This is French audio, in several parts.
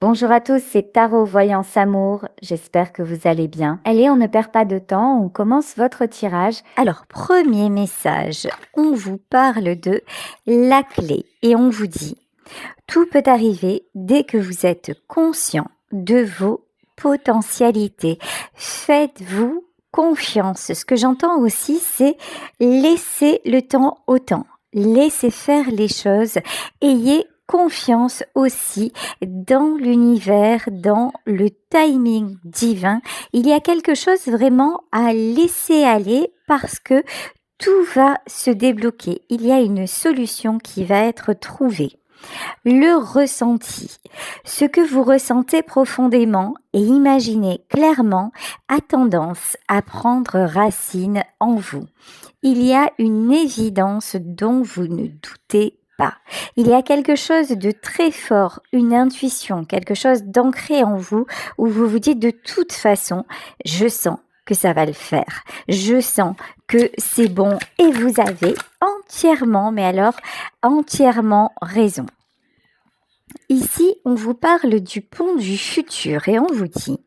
Bonjour à tous, c'est Tarot Voyance Amour. J'espère que vous allez bien. Allez, on ne perd pas de temps, on commence votre tirage. Alors, premier message, on vous parle de la clé et on vous dit tout peut arriver dès que vous êtes conscient de vos potentialités. Faites-vous confiance. Ce que j'entends aussi, c'est laisser le temps au temps. Laissez faire les choses. Ayez confiance aussi dans l'univers, dans le timing divin. Il y a quelque chose vraiment à laisser aller parce que tout va se débloquer. Il y a une solution qui va être trouvée. Le ressenti, ce que vous ressentez profondément et imaginez clairement a tendance à prendre racine en vous. Il y a une évidence dont vous ne doutez pas. Il y a quelque chose de très fort, une intuition, quelque chose d'ancré en vous où vous vous dites de toute façon, je sens que ça va le faire. Je sens que c'est bon et vous avez entièrement, mais alors entièrement raison. Ici, on vous parle du pont du futur et on vous dit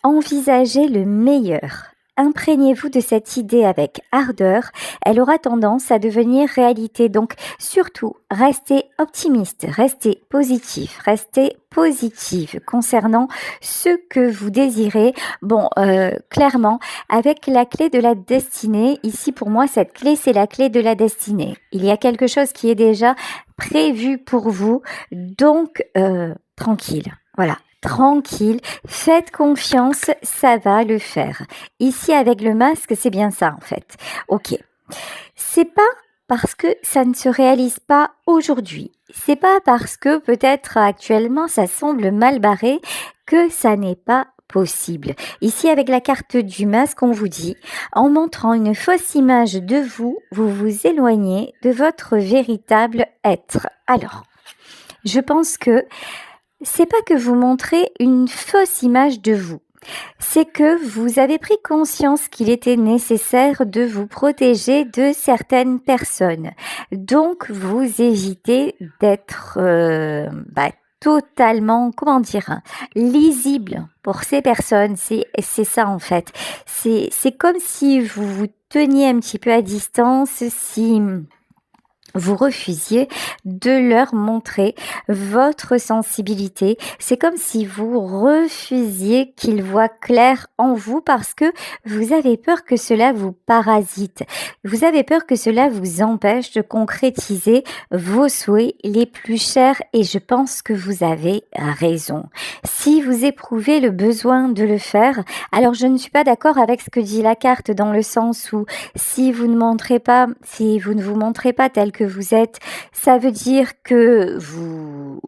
envisagez le meilleur. Imprégnez-vous de cette idée avec ardeur, elle aura tendance à devenir réalité. Donc surtout, restez optimiste, restez positif, restez positive concernant ce que vous désirez. Bon, clairement, avec la clé de la destinée, ici pour moi, cette clé, c'est la clé de la destinée. Il y a quelque chose qui est déjà prévu pour vous, donc tranquille, voilà. Tranquille, faites confiance, ça va le faire. Ici avec le masque, c'est bien ça en fait. Ok. C'est pas parce que ça ne se réalise pas aujourd'hui. C'est pas parce que peut-être actuellement ça semble mal barré que ça n'est pas possible. Ici avec la carte du masque, on vous dit, en montrant une fausse image de vous, vous vous éloignez de votre véritable être. Alors, je pense que c'est pas que vous montrez une fausse image de vous. C'est que vous avez pris conscience qu'il était nécessaire de vous protéger de certaines personnes. Donc, vous évitez d'être totalement, lisible pour ces personnes. C'est ça en fait. C'est comme si vous vous teniez un petit peu à distance, si vous refusiez de leur montrer votre sensibilité. C'est comme si vous refusiez qu'ils voient clair en vous parce que vous avez peur que cela vous parasite. Vous avez peur que cela vous empêche de concrétiser vos souhaits les plus chers et je pense que vous avez raison. Si vous éprouvez le besoin de le faire, alors je ne suis pas d'accord avec ce que dit la carte dans le sens où si vous ne vous montrez pas tel que vous êtes, ça veut dire que vous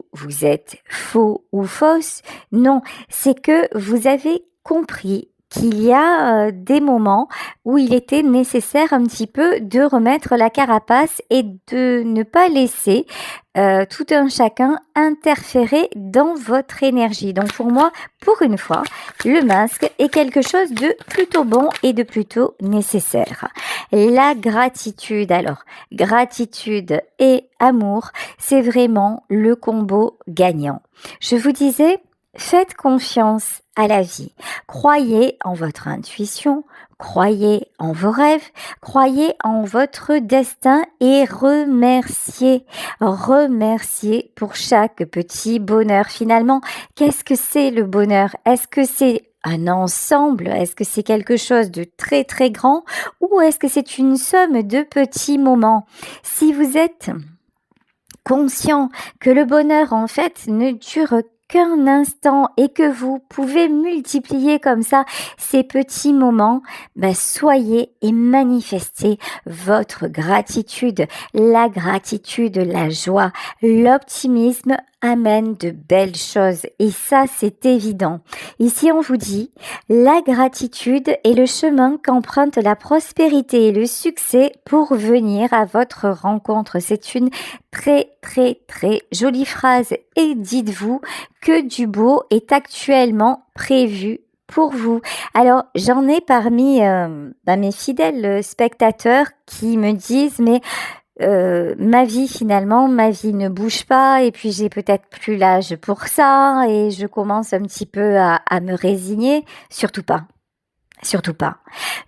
êtes faux ou fausse. Non, c'est que vous avez compris qu'il y a des moments où il était nécessaire un petit peu de remettre la carapace et de ne pas laisser tout un chacun interférer dans votre énergie. Donc pour moi, pour une fois, le masque est quelque chose de plutôt bon et de plutôt nécessaire. La gratitude, alors, gratitude et amour, c'est vraiment le combo gagnant. Je vous disais, faites confiance à la vie. Croyez en votre intuition, croyez en vos rêves, croyez en votre destin et remerciez. Remerciez pour chaque petit bonheur. Finalement, qu'est-ce que c'est le bonheur? Est-ce que c'est un ensemble? Est-ce que c'est quelque chose de très très grand? Ou est-ce que c'est une somme de petits moments? Si vous êtes conscient que le bonheur en fait ne dure qu'un instant et que vous pouvez multiplier comme ça ces petits moments, soyez et manifestez votre gratitude. La gratitude, la joie, l'optimisme amène de belles choses et ça c'est évident. Ici on vous dit, la gratitude est le chemin qu'emprunte la prospérité et le succès pour venir à votre rencontre. C'est une très très très jolie phrase et dites-vous que du beau est actuellement prévu pour vous. Alors j'en ai parmi mes fidèles spectateurs qui me disent mais ma vie finalement, ma vie ne bouge pas et puis j'ai peut-être plus l'âge pour ça et je commence un petit peu à me résigner. Surtout pas. Surtout pas.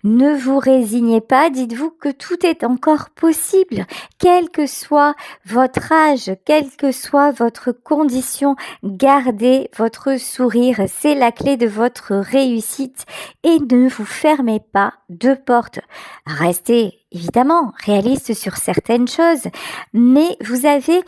Ne vous résignez pas, dites-vous que tout est encore possible, quel que soit votre âge, quelle que soit votre condition, gardez votre sourire, c'est la clé de votre réussite et ne vous fermez pas de porte. Restez évidemment réaliste sur certaines choses, mais vous avez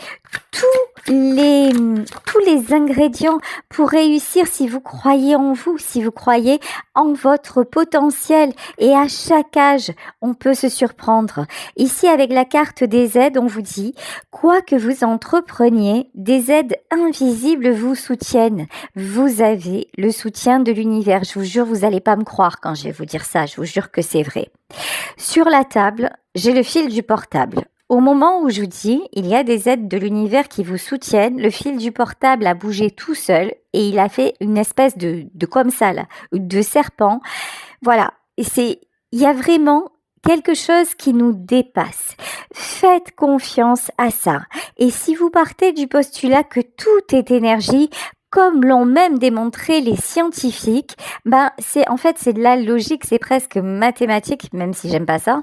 tous les ingrédients pour réussir si vous croyez en vous, si vous croyez en votre potentiel et à chaque âge, on peut se surprendre. Ici, avec la carte des aides, on vous dit, quoi que vous entrepreniez, des aides invisibles vous soutiennent. Vous avez le soutien de l'univers. Je vous jure, vous n'allez pas me croire quand je vais vous dire ça. Je vous jure que c'est vrai. Sur la table, j'ai le fil du portable. Au moment où je vous dis, il y a des aides de l'univers qui vous soutiennent, le fil du portable a bougé tout seul et il a fait une espèce de comme ça là, de serpent. Voilà, il y a vraiment quelque chose qui nous dépasse. Faites confiance à ça. Et si vous partez du postulat que tout est énergie, comme l'ont même démontré les scientifiques, c'est de la logique, c'est presque mathématique, même si j'aime pas ça.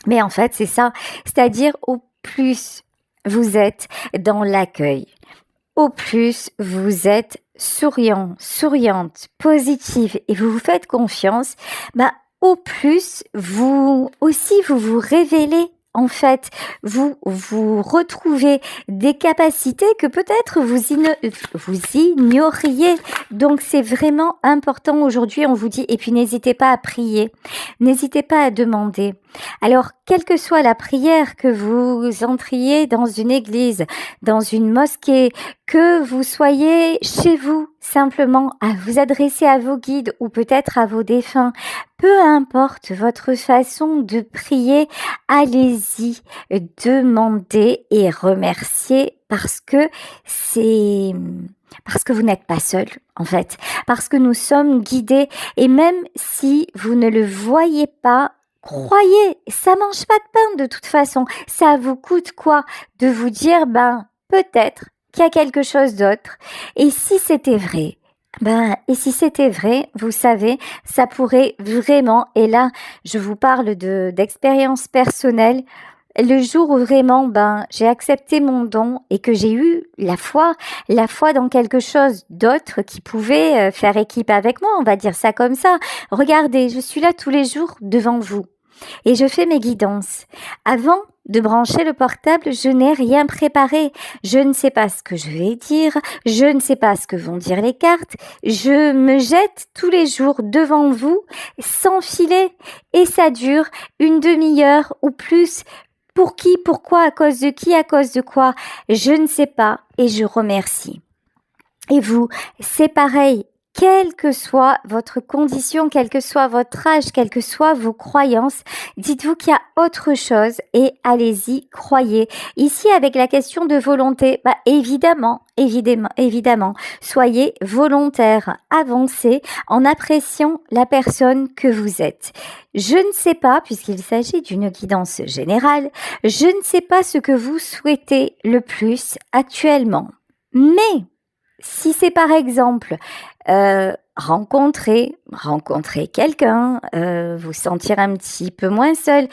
Mais en fait, c'est ça. C'est-à-dire, au plus vous êtes dans l'accueil, au plus vous êtes souriant, souriante, positive et vous vous faites confiance, au plus vous vous révélez. En fait, vous retrouvez des capacités que peut-être vous ignoriez. Donc, c'est vraiment important aujourd'hui, on vous dit, et puis n'hésitez pas à prier, n'hésitez pas à demander. Alors, quelle que soit la prière, que vous entriez dans une église, dans une mosquée, que vous soyez chez vous, simplement à vous adresser à vos guides ou peut-être à vos défunts, peu importe votre façon de prier, allez-y, demandez et remerciez parce que vous n'êtes pas seul, en fait, parce que nous sommes guidés et même si vous ne le voyez pas, croyez, ça mange pas de pain de toute façon. Ça vous coûte quoi de vous dire, peut-être qu'il y a quelque chose d'autre. Et si c'était vrai, vous savez, ça pourrait vraiment, et là, je vous parle d'expérience personnelle, le jour où vraiment, j'ai accepté mon don et que j'ai eu la foi dans quelque chose d'autre qui pouvait faire équipe avec moi, on va dire ça comme ça. Regardez, je suis là tous les jours devant vous et je fais mes guidances. Avant de brancher le portable, je n'ai rien préparé. Je ne sais pas ce que je vais dire, je ne sais pas ce que vont dire les cartes. Je me jette tous les jours devant vous, sans filet, et ça dure une demi-heure ou plus. Pour qui, pourquoi, à cause de qui, à cause de quoi, je ne sais pas et je remercie. Et vous, c'est pareil. Quelle que soit votre condition, quel que soit votre âge, quelles que soient vos croyances, dites-vous qu'il y a autre chose et allez-y, croyez. Ici, avec la question de volonté, évidemment, soyez volontaire, avancez en appréciant la personne que vous êtes. Je ne sais pas, puisqu'il s'agit d'une guidance générale, je ne sais pas ce que vous souhaitez le plus actuellement. Mais si c'est par exemple rencontrer quelqu'un, vous sentir un petit peu moins seul,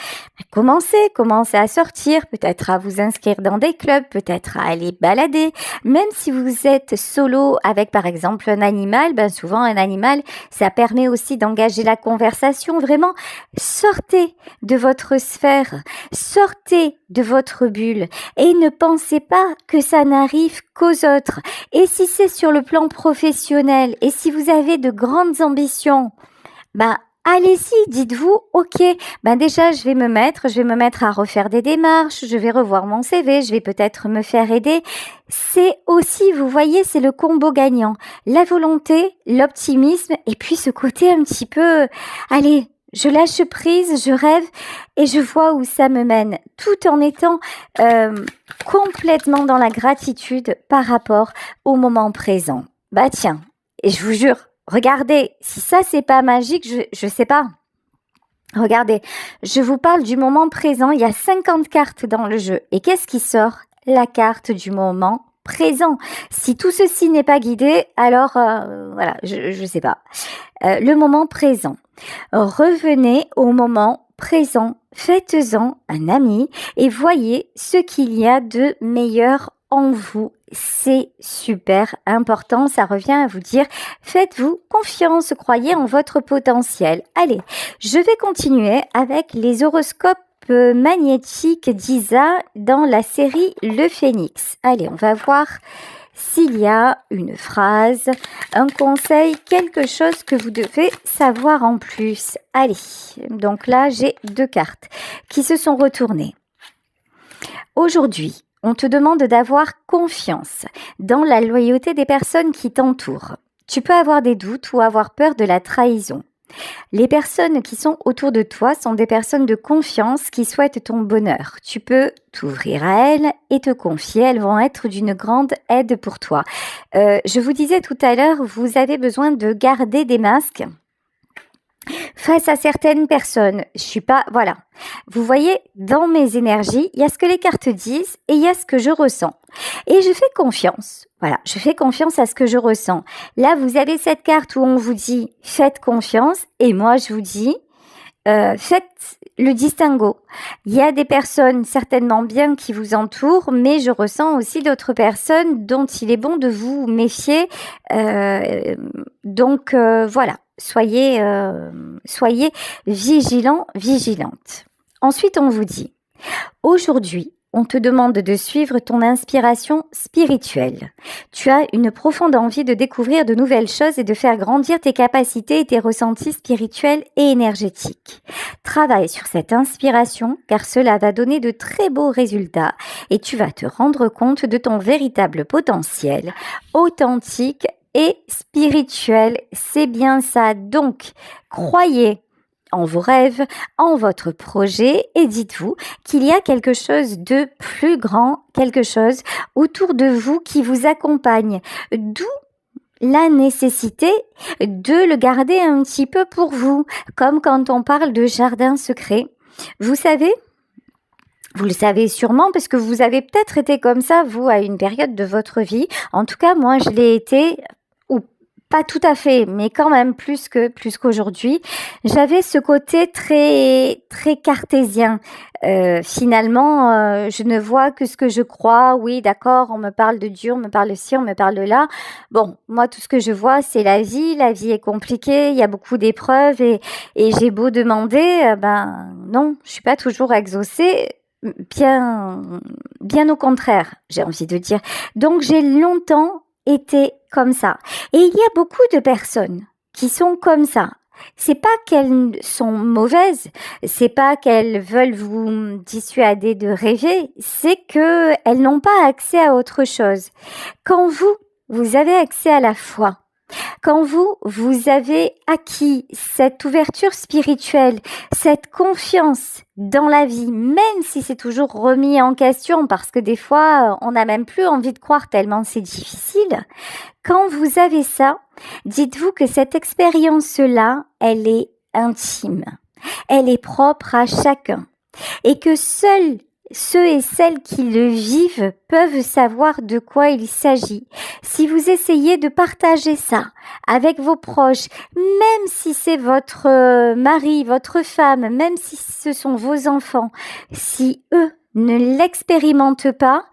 commencez à sortir, peut-être à vous inscrire dans des clubs, peut-être à aller balader, même si vous êtes solo avec par exemple un animal, souvent un animal, ça permet aussi d'engager la conversation, vraiment, sortez de votre sphère, sortez de votre bulle et ne pensez pas que ça n'arrive qu'aux autres. Et si c'est sur le plan professionnel et si vous avez de grandes ambitions, allez-y, dites-vous, ok, déjà je vais me mettre à refaire des démarches, je vais revoir mon CV, je vais peut-être me faire aider. C'est aussi, vous voyez, c'est le combo gagnant. La volonté, l'optimisme et puis ce côté un petit peu, allez, je lâche prise, je rêve et je vois où ça me mène, tout en étant complètement dans la gratitude par rapport au moment présent. Tiens, et je vous jure, regardez, si ça c'est pas magique, je sais pas. Regardez, je vous parle du moment présent, il y a 50 cartes dans le jeu. Et qu'est-ce qui sort? La carte du moment présent. Si tout ceci n'est pas guidé, alors voilà, je sais pas. Le moment présent. Revenez au moment présent, faites-en un ami et voyez ce qu'il y a de meilleur en vous. C'est super important, ça revient à vous dire, faites-vous confiance, croyez en votre potentiel. Allez, je vais continuer avec les horoscopes magnétiques d'Isa dans la série Le Phénix. Allez, on va voir s'il y a une phrase, un conseil, quelque chose que vous devez savoir en plus. Allez, donc là, j'ai 2 cartes qui se sont retournées. Aujourd'hui, on te demande d'avoir confiance dans la loyauté des personnes qui t'entourent. Tu peux avoir des doutes ou avoir peur de la trahison. Les personnes qui sont autour de toi sont des personnes de confiance qui souhaitent ton bonheur. Tu peux t'ouvrir à elles et te confier. Elles vont être d'une grande aide pour toi. Je vous disais tout à l'heure, vous avez besoin de garder des masques face à certaines personnes. Je suis pas, voilà. Vous voyez, dans mes énergies, il y a ce que les cartes disent et il y a ce que je ressens. Et je fais confiance. Voilà, je fais confiance à ce que je ressens. Là, vous avez cette carte où on vous dit faites confiance et moi je vous dis faites le distinguo. Il y a des personnes certainement bien qui vous entourent, mais je ressens aussi d'autres personnes dont il est bon de vous méfier. Donc voilà, soyez vigilants, vigilantes. Ensuite, on vous dit, aujourd'hui, on te demande de suivre ton inspiration spirituelle. Tu as une profonde envie de découvrir de nouvelles choses et de faire grandir tes capacités et tes ressentis spirituels et énergétiques. Travaille sur cette inspiration car cela va donner de très beaux résultats et tu vas te rendre compte de ton véritable potentiel authentique et spirituel. C'est bien ça. Donc, croyez en vos rêves, en votre projet et dites-vous qu'il y a quelque chose de plus grand, quelque chose autour de vous qui vous accompagne. D'où la nécessité de le garder un petit peu pour vous, comme quand on parle de jardin secret. Vous savez, vous le savez sûrement parce que vous avez peut-être été comme ça, vous, à une période de votre vie. En tout cas, moi, je l'ai été, ou pas tout à fait, mais quand même plus qu'aujourd'hui. J'avais ce côté très très cartésien. Finalement, je ne vois que ce que je crois. Oui, d'accord, on me parle de Dieu, on me parle de ci, on me parle de là. Bon, moi, tout ce que je vois, c'est la vie. La vie est compliquée, il y a beaucoup d'épreuves et j'ai beau demander, ben non, je suis pas toujours exaucée. Bien au contraire, j'ai envie de dire. Donc, j'ai longtemps été comme ça. Et il y a beaucoup de personnes qui sont comme ça. C'est pas qu'elles sont mauvaises, c'est pas qu'elles veulent vous dissuader de rêver, c'est que elles n'ont pas accès à autre chose. Quand vous avez accès à la foi, quand vous avez acquis cette ouverture spirituelle, cette confiance dans la vie, même si c'est toujours remis en question, parce que des fois, on n'a même plus envie de croire tellement c'est difficile. Quand vous avez ça, dites-vous que cette expérience-là, elle est intime. Elle est propre à chacun. Et que seuls ceux et celles qui le vivent peuvent savoir de quoi il s'agit. Si vous essayez de partager ça avec vos proches, même si c'est votre mari, votre femme, même si ce sont vos enfants, si eux ne l'expérimentent pas,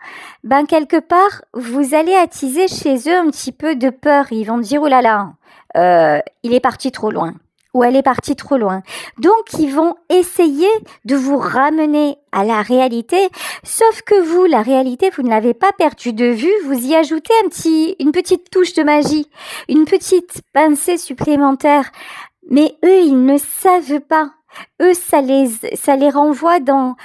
ben quelque part, vous allez attiser chez eux un petit peu de peur. Ils vont dire, oh là là, il est parti trop loin. Ou elle est partie trop loin. Donc, ils vont essayer de vous ramener à la réalité, sauf que vous, la réalité, vous ne l'avez pas perdue de vue, vous y ajoutez une petite touche de magie, une petite pincée supplémentaire. Mais eux, ils ne savent pas. Eux, ça les renvoie dans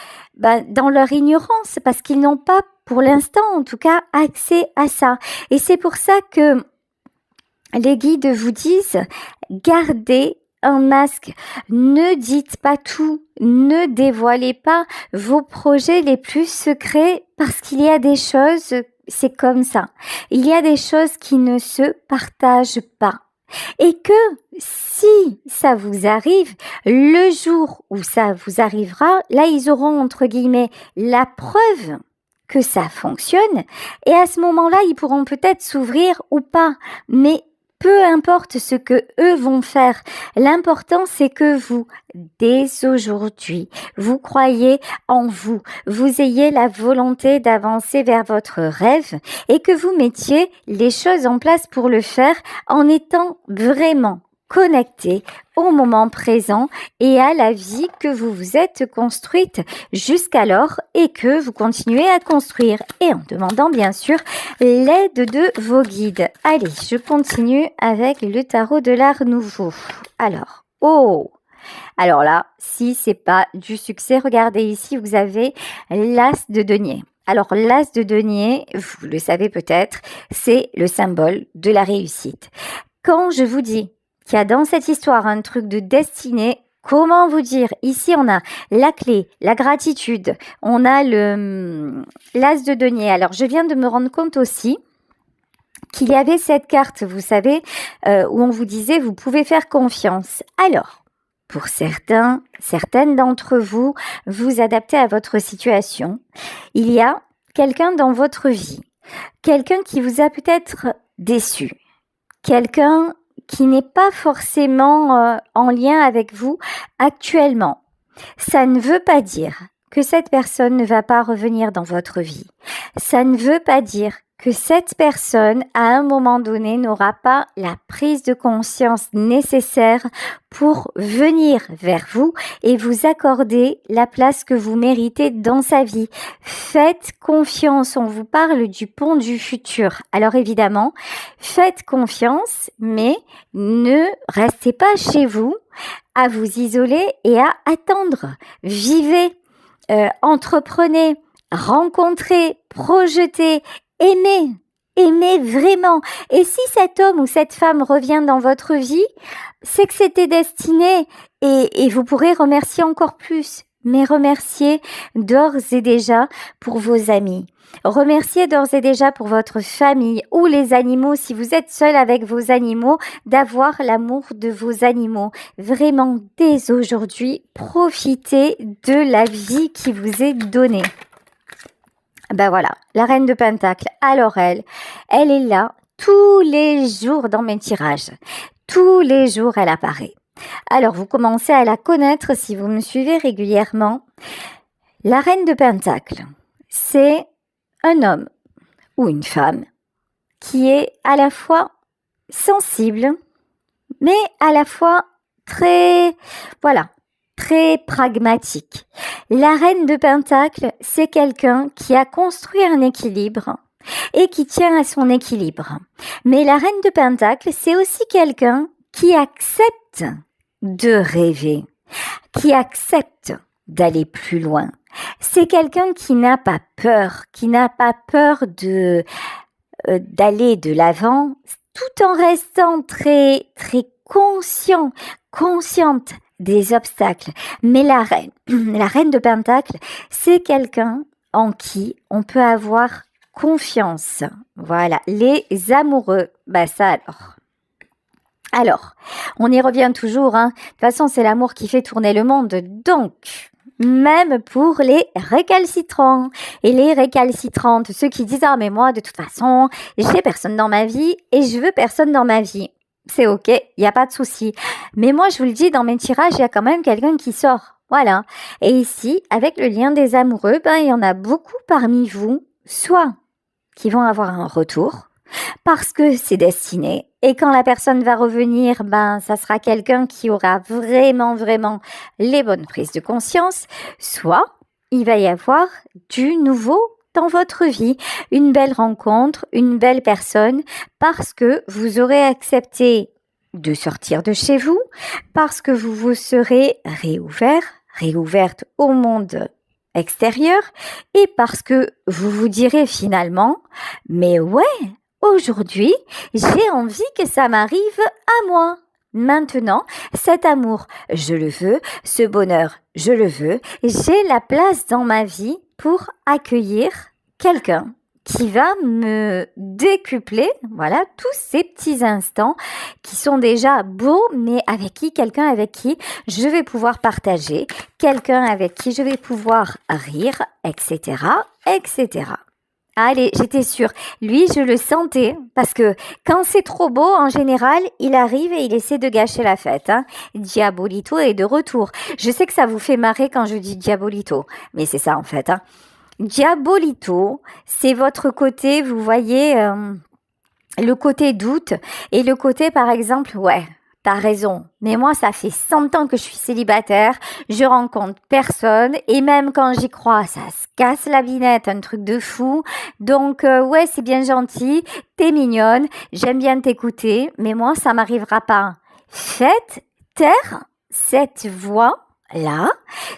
leur ignorance, parce qu'ils n'ont pas, pour l'instant, en tout cas, accès à ça. Et c'est pour ça que les guides vous disent, gardez un masque, ne dites pas tout, ne dévoilez pas vos projets les plus secrets parce qu'il y a des choses, c'est comme ça. Il y a des choses qui ne se partagent pas. et que si ça vous arrive, le jour où ça vous arrivera, là, ils auront, entre guillemets, la preuve que ça fonctionne et à ce moment-là, ils pourront peut-être s'ouvrir ou pas. Mais peu importe ce que eux vont faire, l'important c'est que vous, dès aujourd'hui, vous croyez en vous, vous ayez la volonté d'avancer vers votre rêve et que vous mettiez les choses en place pour le faire en étant vraiment connecté au moment présent et à la vie que vous vous êtes construite jusqu'alors et que vous continuez à construire et en demandant bien sûr l'aide de vos guides. Allez, je continue avec le tarot de l'Art Nouveau. Alors là, si c'est pas du succès, regardez ici, vous avez l'As de denier. Alors l'As de denier, vous le savez peut-être, c'est le symbole de la réussite. Quand je vous dis qu'il y a dans cette histoire un truc de destinée, comment vous dire? Ici, on a la clé, la gratitude, on a l'As de denier. Alors, je viens de me rendre compte aussi qu'il y avait cette carte, vous savez, où on vous disait, vous pouvez faire confiance. Alors, pour certaines d'entre vous, vous adaptez à votre situation. Il y a quelqu'un dans votre vie, quelqu'un qui vous a peut-être déçu, quelqu'un qui n'est pas forcément en lien avec vous actuellement. Ça ne veut pas dire que cette personne ne va pas revenir dans votre vie. Ça ne veut pas dire que cette personne, à un moment donné, n'aura pas la prise de conscience nécessaire pour venir vers vous et vous accorder la place que vous méritez dans sa vie. Faites confiance, on vous parle du pont du futur. Alors évidemment, faites confiance, mais ne restez pas chez vous à vous isoler et à attendre. Vivez, entreprenez, rencontrez, projetez, aimez vraiment. Et si cet homme ou cette femme revient dans votre vie, c'est que c'était destiné et vous pourrez remercier encore plus. Mais remerciez d'ores et déjà pour vos amis. Remerciez d'ores et déjà pour votre famille ou les animaux. Si vous êtes seul avec vos animaux, d'avoir l'amour de vos animaux. Vraiment, dès aujourd'hui, profitez de la vie qui vous est donnée. Ben voilà, la reine de Pentacle, alors elle est là tous les jours dans mes tirages. Tous les jours, elle apparaît. Alors, vous commencez à la connaître si vous me suivez régulièrement. La reine de Pentacle, c'est un homme ou une femme qui est à la fois sensible, mais à la fois très pragmatique. La reine de Pentacle, c'est quelqu'un qui a construit un équilibre et qui tient à son équilibre. Mais la reine de Pentacle, c'est aussi quelqu'un qui accepte de rêver, qui accepte d'aller plus loin. C'est quelqu'un qui n'a pas peur, d'aller de l'avant, tout en restant très consciente des obstacles. Mais la reine de Pentacle, c'est quelqu'un en qui on peut avoir confiance. Voilà, les amoureux, ça alors. Alors, on y revient toujours, hein. De toute façon, c'est l'amour qui fait tourner le monde. Donc, même pour les récalcitrants et les récalcitrantes, ceux qui disent « Ah, mais moi, de toute façon, j'ai personne dans ma vie et je veux personne dans ma vie. » C'est ok, il n'y a pas de souci. Mais moi, je vous le dis, dans mes tirages, il y a quand même quelqu'un qui sort. Voilà. Et ici, avec le lien des amoureux, il y en a beaucoup parmi vous, soit qui vont avoir un retour, parce que c'est destiné. Et quand la personne va revenir, ça sera quelqu'un qui aura vraiment les bonnes prises de conscience. Soit il va y avoir du nouveau dans votre vie, une belle rencontre, une belle personne, parce que vous aurez accepté de sortir de chez vous, parce que vous vous serez réouverte au monde extérieur, et parce que vous vous direz finalement, mais ouais, aujourd'hui, j'ai envie que ça m'arrive à moi. Maintenant, cet amour, je le veux, ce bonheur, je le veux, j'ai la place dans ma vie pour accueillir quelqu'un qui va me décupler, voilà, tous ces petits instants qui sont déjà beaux, mais quelqu'un avec qui je vais pouvoir partager, quelqu'un avec qui je vais pouvoir rire, etc., etc. Allez, j'étais sûre. Lui, je le sentais, parce que quand c'est trop beau, en général, il arrive et il essaie de gâcher la fête. Hein. Diabolito est de retour. Je sais que ça vous fait marrer quand je dis Diabolito, mais c'est ça en fait. Hein. Diabolito, c'est votre côté, vous voyez, le côté doute et le côté, par exemple, ouais, t'as raison, mais moi, ça fait 100 ans que je suis célibataire, je rencontre personne, et même quand j'y crois, ça se casse la binette, un truc de fou. Donc, ouais, c'est bien gentil, t'es mignonne, j'aime bien t'écouter, mais moi, ça m'arrivera pas. Faites taire cette voix-là,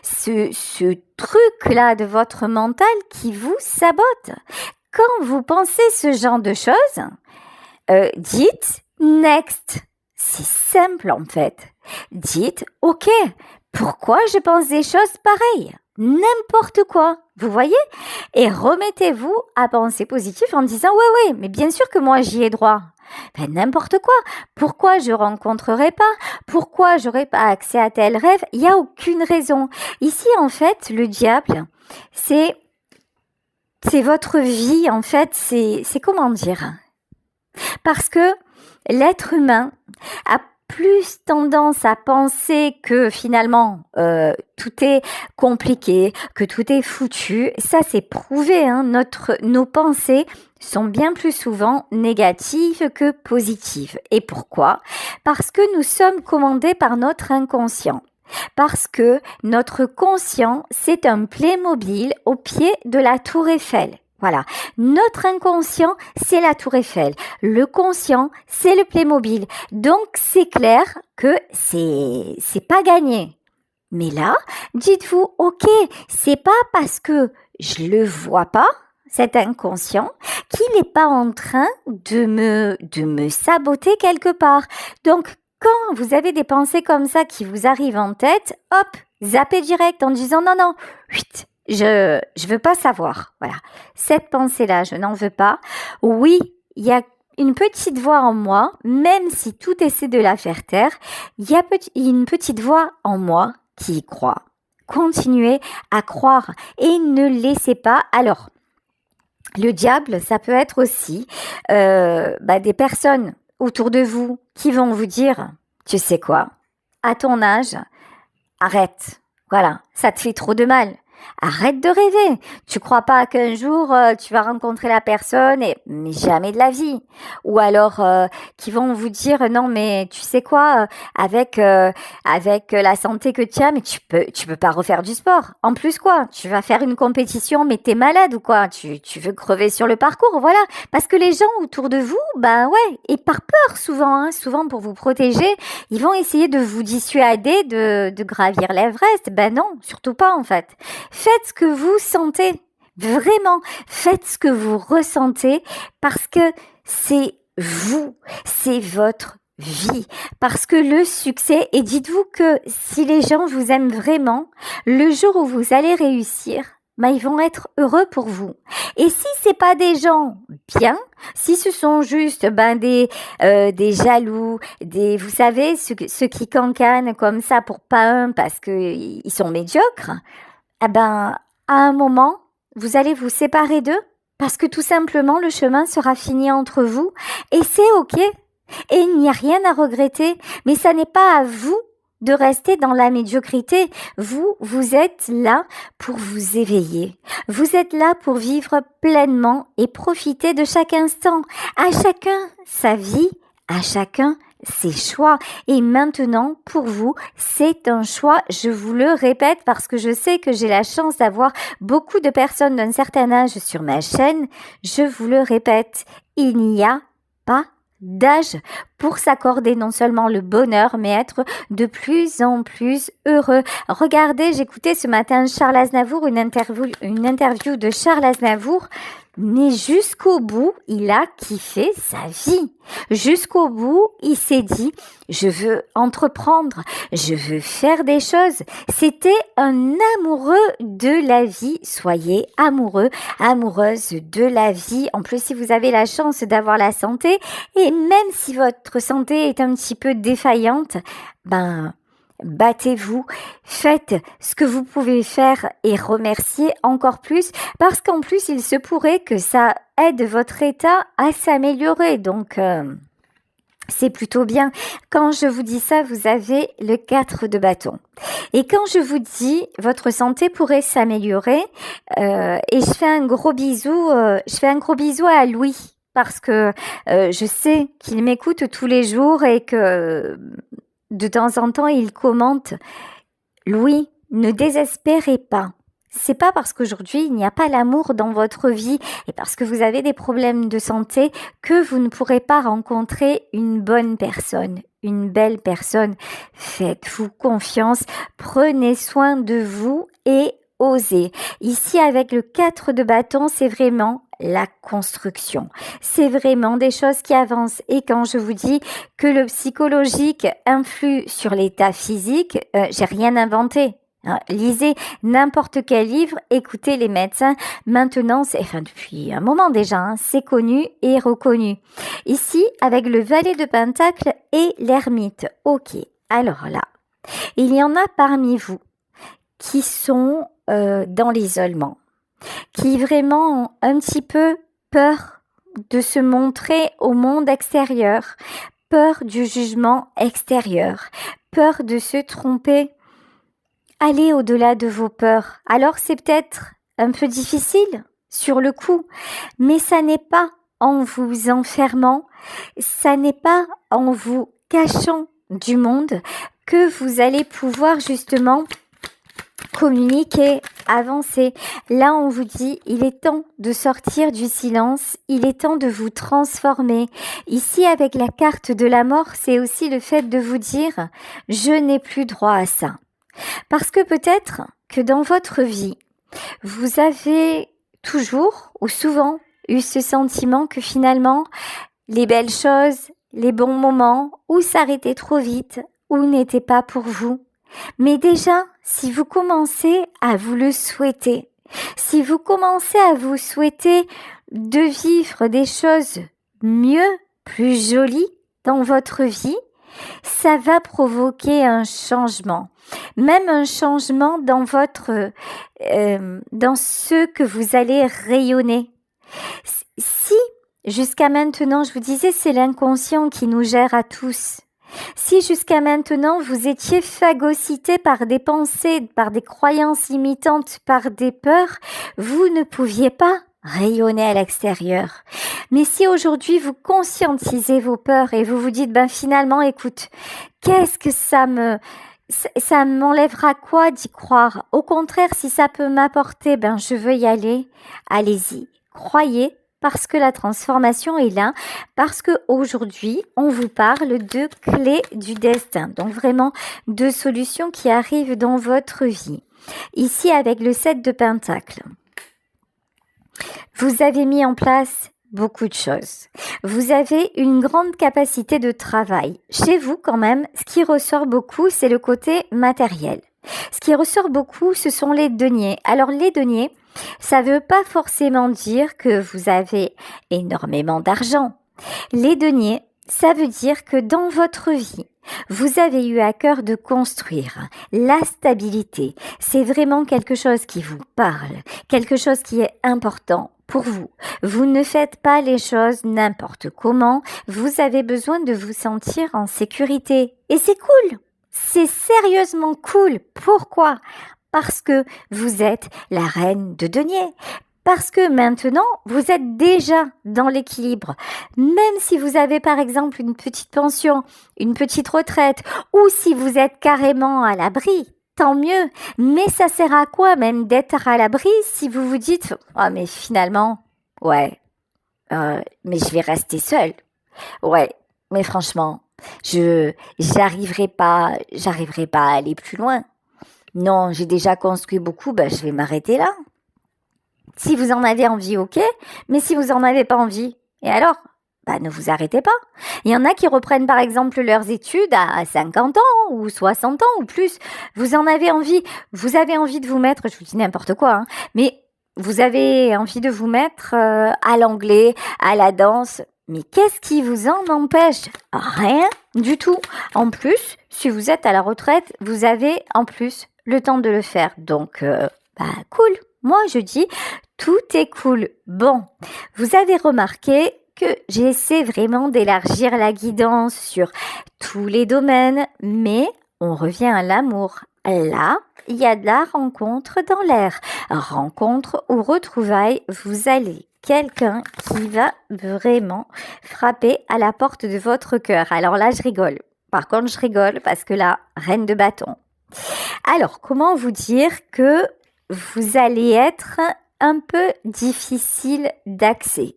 ce truc-là de votre mental qui vous sabote. Quand vous pensez ce genre de choses, dites next. C'est simple en fait. Dites ok. Pourquoi je pense des choses pareilles? N'importe quoi. Vous voyez? Et remettez-vous à penser positif en disant ouais, mais bien sûr que moi j'y ai droit. Ben, n'importe quoi. Pourquoi je rencontrerai pas? Pourquoi j'aurai pas accès à tel rêve? Il n'y a aucune raison. Ici en fait, le diable, c'est votre vie en fait. C'est comment dire? Parce que l'être humain a plus tendance à penser que finalement tout est compliqué, que tout est foutu. Ça, c'est prouvé. Hein. Nos pensées sont bien plus souvent négatives que positives. Et pourquoi? Parce que nous sommes commandés par notre inconscient. Parce que notre conscient, c'est un Playmobil au pied de la tour Eiffel. Voilà, notre inconscient, c'est la tour Eiffel. Le conscient, c'est le Playmobil. Donc, c'est clair que c'est pas gagné. Mais là, dites-vous, ok, c'est pas parce que je le vois pas, cet inconscient, qu'il n'est pas en train de me saboter quelque part. Donc, quand vous avez des pensées comme ça qui vous arrivent en tête, hop, zappez direct en disant non, huit. Je veux pas savoir. Voilà. Cette pensée-là, je n'en veux pas. Oui, il y a une petite voix en moi, même si tout essaie de la faire taire, il y a une petite voix en moi qui y croit. Continuez à croire et ne laissez pas. Alors, le diable, ça peut être aussi des personnes autour de vous qui vont vous dire, tu sais quoi, à ton âge, arrête. Voilà, ça te fait trop de mal. Arrête de rêver. Tu crois pas qu'un jour tu vas rencontrer la personne mais jamais de la vie. Ou alors qui vont vous dire non mais tu sais quoi avec la santé que tu as mais tu peux pas refaire du sport. En plus quoi, tu vas faire une compétition mais t'es malade ou quoi? Tu veux crever sur le parcours, voilà. Parce que les gens autour de vous, ben ouais, et par peur souvent pour vous protéger, ils vont essayer de vous dissuader de gravir l'Everest. Ben non, surtout pas en fait. Faites ce que vous sentez, vraiment, faites ce que vous ressentez parce que c'est vous, c'est votre vie, parce que le succès, et dites-vous que si les gens vous aiment vraiment, le jour où vous allez réussir, ils vont être heureux pour vous. Et si c'est pas des gens bien, si ce sont juste des jaloux, vous savez ceux qui cancanent comme ça pour pas un parce que ils sont médiocres, à un moment, vous allez vous séparer d'eux parce que tout simplement, le chemin sera fini entre vous et c'est ok. Et il n'y a rien à regretter, mais ça n'est pas à vous de rester dans la médiocrité. Vous êtes là pour vous éveiller. Vous êtes là pour vivre pleinement et profiter de chaque instant. À chacun sa vie, à chacun ses choix. Et maintenant, pour vous, c'est un choix, je vous le répète, parce que je sais que j'ai la chance d'avoir beaucoup de personnes d'un certain âge sur ma chaîne. Je vous le répète, il n'y a pas d'âge pour s'accorder non seulement le bonheur, mais être de plus en plus heureux. Regardez, j'écoutais ce matin Charles Aznavour, une interview de Charles Aznavour. Mais jusqu'au bout, il a kiffé sa vie. Jusqu'au bout, il s'est dit, je veux entreprendre, je veux faire des choses. C'était un amoureux de la vie. Soyez amoureux, amoureuse de la vie. En plus, si vous avez la chance d'avoir la santé, et même si votre santé est un petit peu défaillante, battez-vous, faites ce que vous pouvez faire et remerciez encore plus parce qu'en plus il se pourrait que ça aide votre état à s'améliorer, donc c'est plutôt bien. Quand je vous dis ça, vous avez le 4 de bâton. Et quand je vous dis votre santé pourrait s'améliorer, et je fais un gros bisou à Louis parce que je sais qu'il m'écoute tous les jours et que de temps en temps, il commente « Louis, ne désespérez pas. C'est pas parce qu'aujourd'hui, il n'y a pas l'amour dans votre vie et parce que vous avez des problèmes de santé que vous ne pourrez pas rencontrer une bonne personne, une belle personne. Faites-vous confiance, prenez soin de vous et osez. » Ici, avec le 4 de bâton, c'est vraiment la construction. C'est vraiment des choses qui avancent. Et quand je vous dis que le psychologique influe sur l'état physique, j'ai rien inventé. Lisez n'importe quel livre, écoutez les médecins. Maintenant, depuis un moment déjà, c'est connu et reconnu. Ici, avec le valet de Pentacle et l'ermite. Ok, alors là, il y en a parmi vous qui sont dans l'isolement, qui vraiment ont un petit peu peur de se montrer au monde extérieur, peur du jugement extérieur, peur de se tromper. Allez au-delà de vos peurs. Alors c'est peut-être un peu difficile sur le coup, mais ça n'est pas en vous enfermant, ça n'est pas en vous cachant du monde que vous allez pouvoir justement communiquer, avancer. Là, on vous dit, il est temps de sortir du silence, il est temps de vous transformer. Ici, avec la carte de la mort, c'est aussi le fait de vous dire, je n'ai plus droit à ça. Parce que peut-être que dans votre vie, vous avez toujours ou souvent eu ce sentiment que finalement, les belles choses, les bons moments, ou s'arrêtaient trop vite, ou n'étaient pas pour vous. Mais déjà, si vous commencez à vous le souhaiter, si vous commencez à vous souhaiter de vivre des choses mieux, plus jolies dans votre vie, ça va provoquer un changement, même un changement dans dans ce que vous allez rayonner. Si jusqu'à maintenant, je vous disais, c'est l'inconscient qui nous gère à tous. Si jusqu'à maintenant vous étiez phagocyté par des pensées, par des croyances limitantes, par des peurs, vous ne pouviez pas rayonner à l'extérieur. Mais si aujourd'hui vous conscientisez vos peurs et vous vous dites, finalement, écoute, qu'est-ce que ça m'enlèvera quoi d'y croire? Au contraire, si ça peut m'apporter, je veux y aller. Allez-y, croyez. Parce que la transformation est là, parce que aujourd'hui on vous parle de clés du destin, donc vraiment de solutions qui arrivent dans votre vie. Ici avec le 7 de Pentacle, vous avez mis en place beaucoup de choses. Vous avez une grande capacité de travail. Chez vous quand même, ce qui ressort beaucoup, c'est le côté matériel. Ce qui ressort beaucoup, ce sont les deniers. Alors les deniers, ça ne veut pas forcément dire que vous avez énormément d'argent. Les deniers, ça veut dire que dans votre vie, vous avez eu à cœur de construire la stabilité. C'est vraiment quelque chose qui vous parle, quelque chose qui est important pour vous. Vous ne faites pas les choses n'importe comment. Vous avez besoin de vous sentir en sécurité. Et c'est cool. C'est sérieusement cool. Pourquoi ? Parce que vous êtes la reine de deniers. Parce que maintenant, vous êtes déjà dans l'équilibre. Même si vous avez par exemple une petite pension, une petite retraite, ou si vous êtes carrément à l'abri, tant mieux. Mais ça sert à quoi même d'être à l'abri si vous vous dites « Oh mais finalement, ouais, mais je vais rester seule. Ouais, mais franchement, j'arriverai pas à aller plus loin. Non, j'ai déjà construit beaucoup, je vais m'arrêter là. » Si vous en avez envie, ok, mais si vous n'en avez pas envie, et alors ne vous arrêtez pas. Il y en a qui reprennent par exemple leurs études à 50 ans ou 60 ans ou plus. Vous en avez envie, vous avez envie de vous mettre, je vous dis n'importe quoi, mais vous avez envie de vous mettre à l'anglais, à la danse. Mais qu'est-ce qui vous en empêche? Rien du tout. En plus, si vous êtes à la retraite, vous avez en plus le temps de le faire. Donc, cool. Moi, je dis, tout est cool. Bon, vous avez remarqué que j'essaie vraiment d'élargir la guidance sur tous les domaines, mais on revient à l'amour. Là, il y a de la rencontre dans l'air. Rencontre ou retrouvailles, vous allez quelqu'un qui va vraiment frapper à la porte de votre cœur. Alors là, je rigole. Par contre, je rigole parce que là, reine de bâton. Alors, comment vous dire que vous allez être un peu difficile d'accès?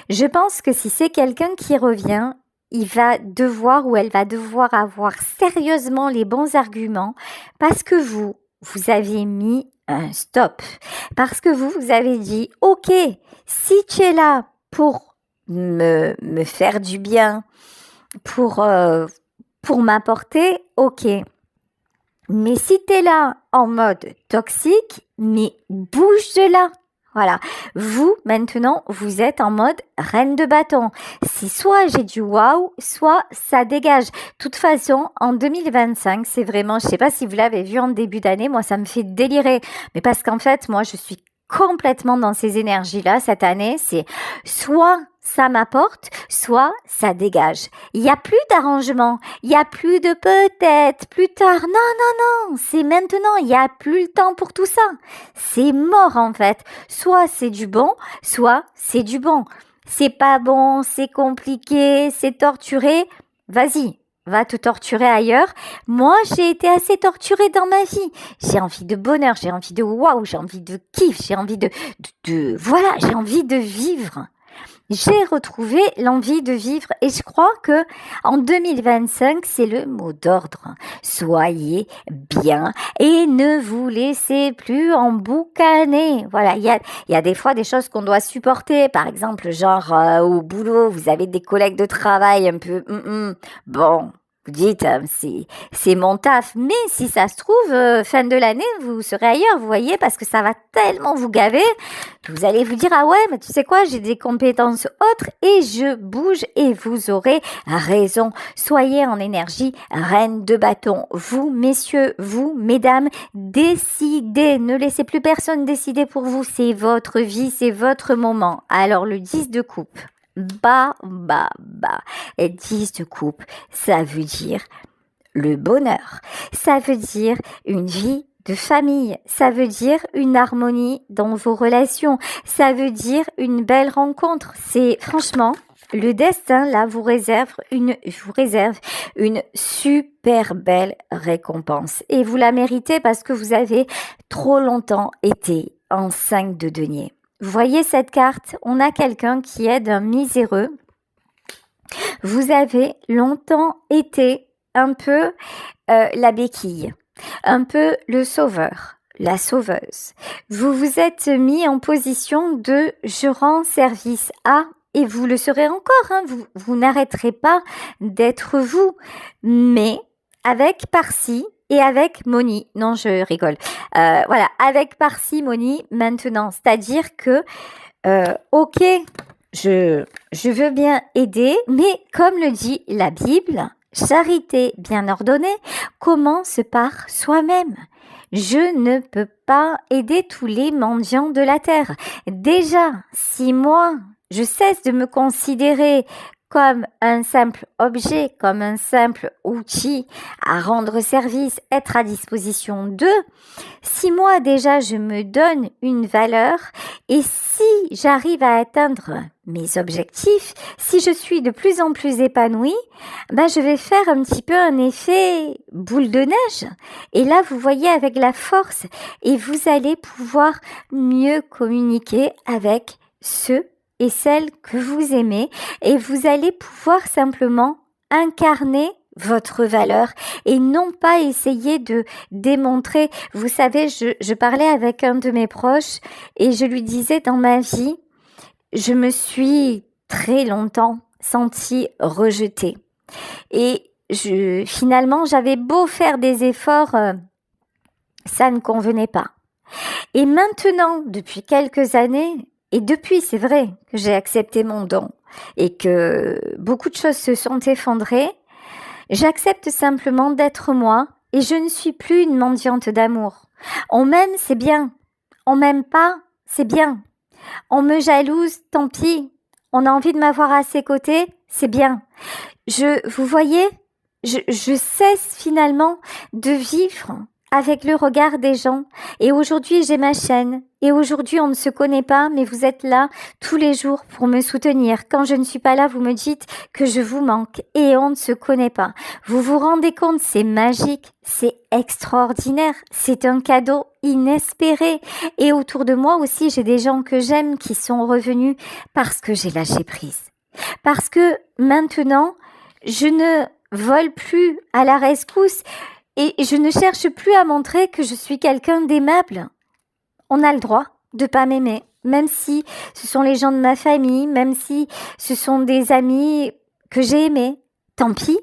Je pense que si c'est quelqu'un qui revient, il va devoir ou elle va devoir avoir sérieusement les bons arguments parce que vous avez mis un stop. Parce que vous avez dit, ok, si tu es là pour me faire du bien, pour m'apporter, ok. Mais si tu es là en mode toxique, mais bouge de là. Voilà, vous, maintenant, vous êtes en mode reine de bâton. C'est soit j'ai du waouh, soit ça dégage. De toute façon, en 2025, c'est vraiment, je sais pas si vous l'avez vu en début d'année, moi, ça me fait délirer. Mais parce qu'en fait, moi, je suis complètement dans ces énergies-là cette année. C'est soit ça m'apporte, soit ça dégage. Il n'y a plus d'arrangement, il n'y a plus de peut-être, plus tard. Non, c'est maintenant, il n'y a plus le temps pour tout ça. C'est mort en fait. Soit c'est du bon, soit c'est du bon. C'est pas bon, c'est compliqué, c'est torturé. Vas-y, va te torturer ailleurs. Moi, j'ai été assez torturée dans ma vie. J'ai envie de bonheur, j'ai envie de waouh, j'ai envie de kiff, j'ai envie voilà, j'ai envie de vivre. J'ai retrouvé l'envie de vivre et je crois que en 2025, c'est le mot d'ordre. Soyez bien et ne vous laissez plus emboucaner. Voilà, il y a des fois des choses qu'on doit supporter. Par exemple, genre au boulot, vous avez des collègues de travail un peu... Bon... Vous dites, c'est mon taf, mais si ça se trouve, fin de l'année, vous serez ailleurs, vous voyez, parce que ça va tellement vous gaver, que vous allez vous dire, ah ouais, mais tu sais quoi, j'ai des compétences autres et je bouge et vous aurez raison. Soyez en énergie, reine de bâton. Vous, messieurs, vous, mesdames, décidez, ne laissez plus personne décider pour vous, c'est votre vie, c'est votre moment. Alors, le 10 de coupe. Et 10 de coupe, ça veut dire le bonheur. Ça veut dire une vie de famille. Ça veut dire une harmonie dans vos relations. Ça veut dire une belle rencontre. C'est franchement, le destin là vous réserve une super belle récompense. Et vous la méritez parce que vous avez trop longtemps été en 5 de denier. Vous voyez cette carte, on a quelqu'un qui est d'un miséreux. Vous avez longtemps été un peu la béquille, un peu le sauveur, la sauveuse. Vous vous êtes mis en position de je rends service à, et vous le serez encore, vous n'arrêterez pas d'être vous, mais avec parci et avec Moni. Non, je rigole. Voilà, avec parcimonie maintenant. C'est-à-dire que, ok, je veux bien aider, mais comme le dit la Bible, charité bien ordonnée commence par soi-même. Je ne peux pas aider tous les mendiants de la terre. Déjà, si moi, je cesse de me considérer comme un simple objet, comme un simple outil à rendre service, être à disposition d'eux, si moi déjà je me donne une valeur et si j'arrive à atteindre mes objectifs, si je suis de plus en plus épanouie, je vais faire un petit peu un effet boule de neige. Et là, vous voyez avec la force et vous allez pouvoir mieux communiquer avec ceux et celles que vous aimez et vous allez pouvoir simplement incarner votre valeur et non pas essayer de démontrer. Vous savez, je parlais avec un de mes proches et je lui disais, dans ma vie, je me suis très longtemps sentie rejetée. Et finalement, j'avais beau faire des efforts, ça ne convenait pas. Et maintenant, depuis quelques années, et depuis, c'est vrai, que j'ai accepté mon don et que beaucoup de choses se sont effondrées, j'accepte simplement d'être moi et je ne suis plus une mendiante d'amour. On m'aime, c'est bien. On m'aime pas, c'est bien. On me jalouse, tant pis. On a envie de m'avoir à ses côtés, c'est bien. Vous voyez, je cesse finalement de vivre avec le regard des gens. Et aujourd'hui, j'ai ma chaîne. Et aujourd'hui, on ne se connaît pas, mais vous êtes là tous les jours pour me soutenir. Quand je ne suis pas là, vous me dites que je vous manque et on ne se connaît pas. Vous vous rendez compte, c'est magique, c'est extraordinaire, c'est un cadeau inespéré. Et autour de moi aussi, j'ai des gens que j'aime qui sont revenus parce que j'ai lâché prise. Parce que maintenant, je ne vole plus à la rescousse. Et je ne cherche plus à montrer que je suis quelqu'un d'aimable. On a le droit de pas m'aimer, même si ce sont les gens de ma famille, même si ce sont des amis que j'ai aimés. Tant pis,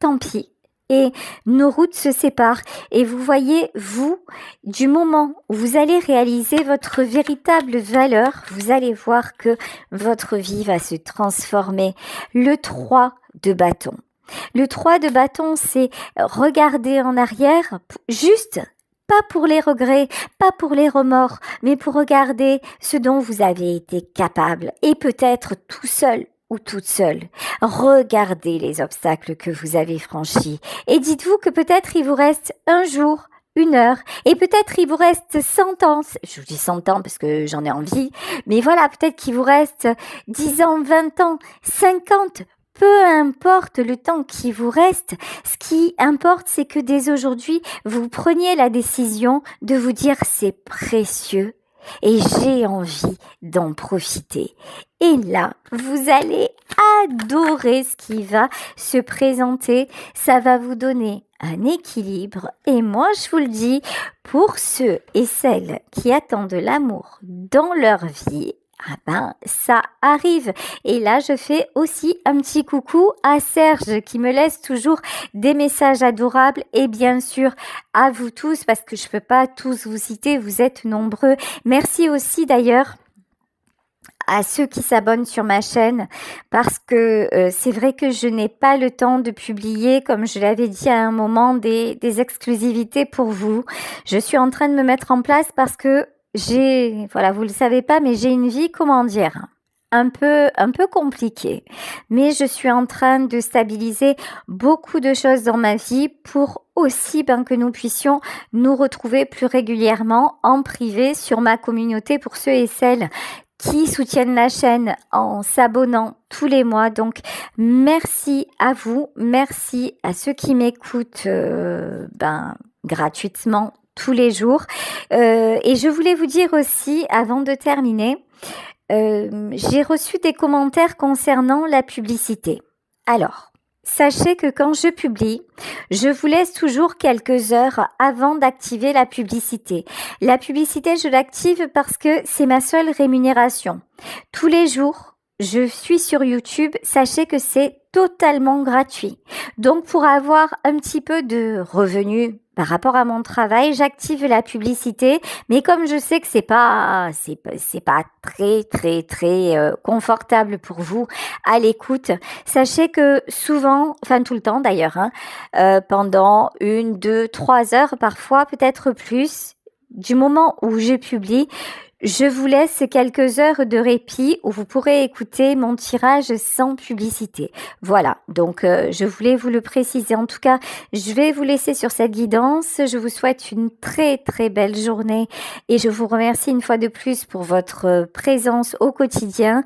tant pis. Et nos routes se séparent. Et vous voyez, vous, du moment où vous allez réaliser votre véritable valeur, vous allez voir que votre vie va se transformer. Le 3 de bâton. Le 3 de bâton, c'est regarder en arrière, juste, pas pour les regrets, pas pour les remords, mais pour regarder ce dont vous avez été capable, et peut-être tout seul ou toute seule. Regardez les obstacles que vous avez franchis, et dites-vous que peut-être il vous reste un jour, une heure, et peut-être il vous reste 100 ans, je vous dis 100 ans parce que j'en ai envie, mais voilà, peut-être qu'il vous reste 10 ans, 20 ans, 50. Peu importe le temps qui vous reste, ce qui importe, c'est que dès aujourd'hui, vous preniez la décision de vous dire c'est précieux et j'ai envie d'en profiter. Et là, vous allez adorer ce qui va se présenter. Ça va vous donner un équilibre. Et moi, je vous le dis, pour ceux et celles qui attendent l'amour dans leur vie, ah ben, ça arrive. Et là, je fais aussi un petit coucou à Serge qui me laisse toujours des messages adorables et bien sûr à vous tous parce que je peux pas tous vous citer, vous êtes nombreux. Merci aussi d'ailleurs à ceux qui s'abonnent sur ma chaîne parce que c'est vrai que je n'ai pas le temps de publier, comme je l'avais dit à un moment, des exclusivités pour vous. Je suis en train de me mettre en place parce que voilà, vous le savez pas, mais j'ai une vie, comment dire, un peu compliquée. Mais je suis en train de stabiliser beaucoup de choses dans ma vie pour aussi que nous puissions nous retrouver plus régulièrement en privé sur ma communauté pour ceux et celles qui soutiennent la chaîne en s'abonnant tous les mois. Donc, merci à vous, merci à ceux qui m'écoutent gratuitement tous les jours. Et je voulais vous dire aussi, avant de terminer, j'ai reçu des commentaires concernant la publicité. Alors, sachez que quand je publie, je vous laisse toujours quelques heures avant d'activer la publicité. La publicité, je l'active parce que c'est ma seule rémunération. Tous les jours, je suis sur YouTube, sachez que c'est totalement gratuit. Donc, pour avoir un petit peu de revenus par rapport à mon travail, j'active la publicité, mais comme je sais que c'est pas très confortable pour vous à l'écoute, sachez que souvent, enfin tout le temps d'ailleurs, pendant 1, 2, 3 heures parfois, peut-être plus, du moment où je publie, je vous laisse quelques heures de répit où vous pourrez écouter mon tirage sans publicité. Voilà, donc je voulais vous le préciser. En tout cas, je vais vous laisser sur cette guidance. Je vous souhaite une très belle journée et je vous remercie une fois de plus pour votre présence au quotidien,